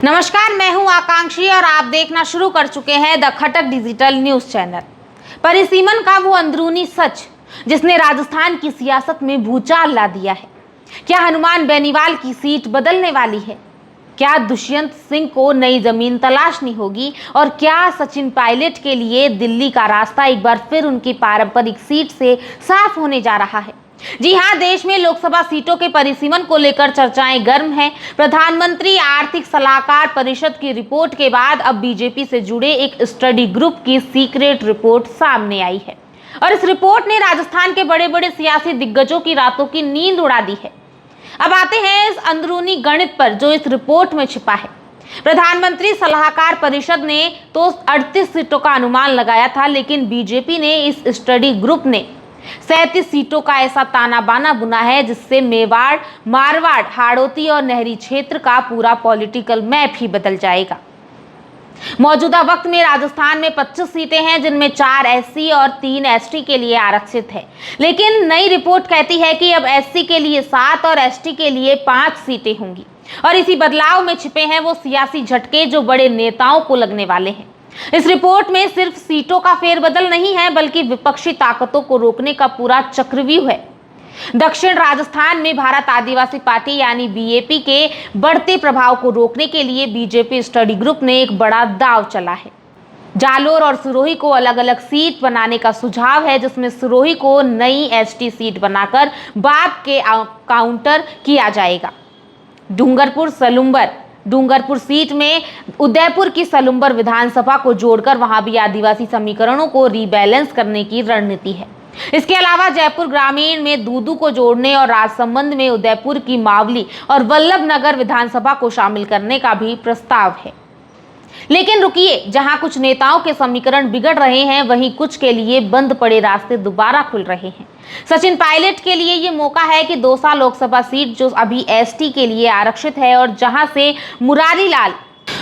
नमस्कार, मैं हूं आकांक्षी और आप देखना शुरू कर चुके हैं the Khatak digital news channel. परिसीमन का वो अंदरूनी सच जिसने राजस्थान की सियासत में भूचाल ला दिया है। क्या हनुमान बेनीवाल की सीट बदलने वाली है? क्या दुष्यंत सिंह को नई जमीन तलाशनी होगी? और क्या सचिन पायलट के लिए दिल्ली का रास्ता एक बार फिर उनकी पारंपरिक सीट से साफ होने जा रहा है? जी हां, देश में लोकसभा सीटों के परिसीमन को लेकर चर्चाएं गर्म हैं। प्रधानमंत्री आर्थिक सलाहकार परिषद की रिपोर्ट के बाद अब बीजेपी से जुड़े एक स्टडी ग्रुप की सीक्रेट रिपोर्ट सामने आई है और इस रिपोर्ट ने राजस्थान के बड़े बड़े सियासी दिग्गजों की रातों की नींद उड़ा दी है। अब आते हैं इस अंदरूनी गणित पर जो इस रिपोर्ट में छिपा है। प्रधानमंत्री सलाहकार परिषद ने तो 38 सीटों का अनुमान लगाया था, लेकिन बीजेपी ने इस स्टडी ग्रुप ने 37 सीटों का ऐसा ताना बाना बुना है जिससे मेवाड़, मारवाड़, हाड़ौती और नहरी क्षेत्र का पूरा पॉलिटिकल मैप ही बदल जाएगा। मौजूदा वक्त में राजस्थान में 25 सीटें हैं जिनमें 4 एससी और 3 एसटी के लिए आरक्षित है, लेकिन नई रिपोर्ट कहती है कि अब एससी के लिए 7 और एसटी के लिए 5 सीटें होंगी। और इसी बदलाव में छिपे हैं वो सियासी झटके जो बड़े नेताओं को लगने वाले हैं। इस रिपोर्ट में सिर्फ सीटों का फेरबदल नहीं है, बल्कि विपक्षी ताकतों को रोकने का पूरा चक्रव्यूह है। दक्षिण राजस्थान में भारत आदिवासी पार्टी यानी बीएपी के बढ़ते प्रभाव को रोकने के लिए बीजेपी स्टडी ग्रुप ने एक बड़ा दांव चला है। जालोर और सिरोही को अलग अलग सीट बनाने का सुझाव है, जिसमें सिरोही को नई एसटी सीट बनाकर बाप के काउंटर किया जाएगा। डूंगरपुर सीट में उदयपुर की सलुंबर विधानसभा को जोड़कर वहां भी आदिवासी समीकरणों को रीबैलेंस करने की रणनीति है। इसके अलावा जयपुर ग्रामीण में दूदू को जोड़ने और राजसमंद में उदयपुर की मावली और वल्लभनगर विधानसभा को शामिल करने का भी प्रस्ताव है। लेकिन रुकिए, जहां कुछ नेताओं के समीकरण बिगड़ रहे हैं, वहीं कुछ के लिए बंद पड़े रास्ते दोबारा खुल रहे हैं। सचिन पायलट के लिए ये मौका है कि दौसा लोकसभा सीट जो अभी एसटी के लिए आरक्षित है और जहां से मुरारी लाल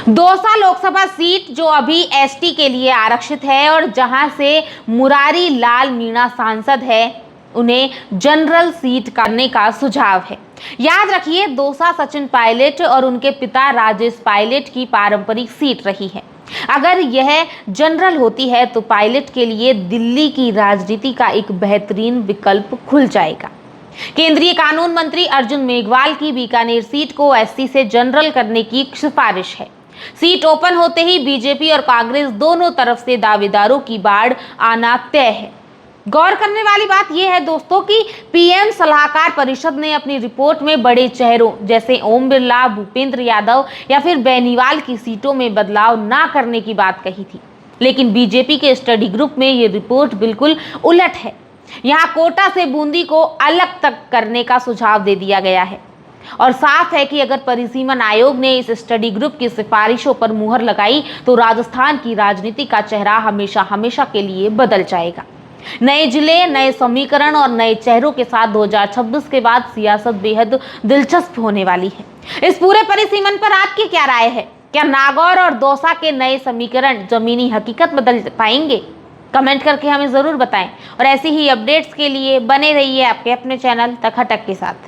दौसा लोकसभा सीट जो अभी एसटी के लिए आरक्षित है और जहां से मुरारी लाल मीणा सांसद है, उन्हें जनरल सीट करने का सुझाव है। याद रखिए, दौसा सचिन पायलट और उनके पिता राजेश पायलट की पारंपरिक सीट रही है। अगर यह जनरल होती है तो पायलट के लिए दिल्ली की राजनीति का एक बेहतरीन विकल्प खुल जाएगा। केंद्रीय कानून मंत्री अर्जुन मेघवाल की बीकानेर सीट को एससी से जनरल करने की सिफारिश है। सीट ओपन होते ही बीजेपी और कांग्रेस दोनों तरफ से दावेदारों की बाढ़ आना तय है। गौर करने वाली बात यह है दोस्तों कि पीएम सलाहकार परिषद ने अपनी रिपोर्ट में बड़े चेहरों जैसे ओम बिरला, भूपेंद्र यादव या फिर बेनीवाल की सीटों में बदलाव ना करने की बात कही थी, लेकिन बीजेपी के स्टडी ग्रुप में ये रिपोर्ट बिल्कुल उलट है। यहाँ कोटा से बूंदी को अलग तक करने का सुझाव दे दिया गया है और साफ है कि अगर परिसीमन आयोग ने इस स्टडी ग्रुप की सिफारिशों पर मुहर लगाई तो राजस्थान की राजनीति का चेहरा हमेशा हमेशा के लिए बदल जाएगा। नए जिले, नए समीकरण और नए चेहरों के साथ 2026 के बाद सियासत बेहद दिलचस्प होने वाली है। इस पूरे परिसीमन पर आपकी क्या राय है? क्या नागौर और दौसा के नए समीकरण जमीनी हकीकत बदल पाएंगे? कमेंट करके हमें जरूर बताएं और ऐसी ही अपडेट्स के लिए बने रहिए आपके अपने चैनल द खटक के साथ।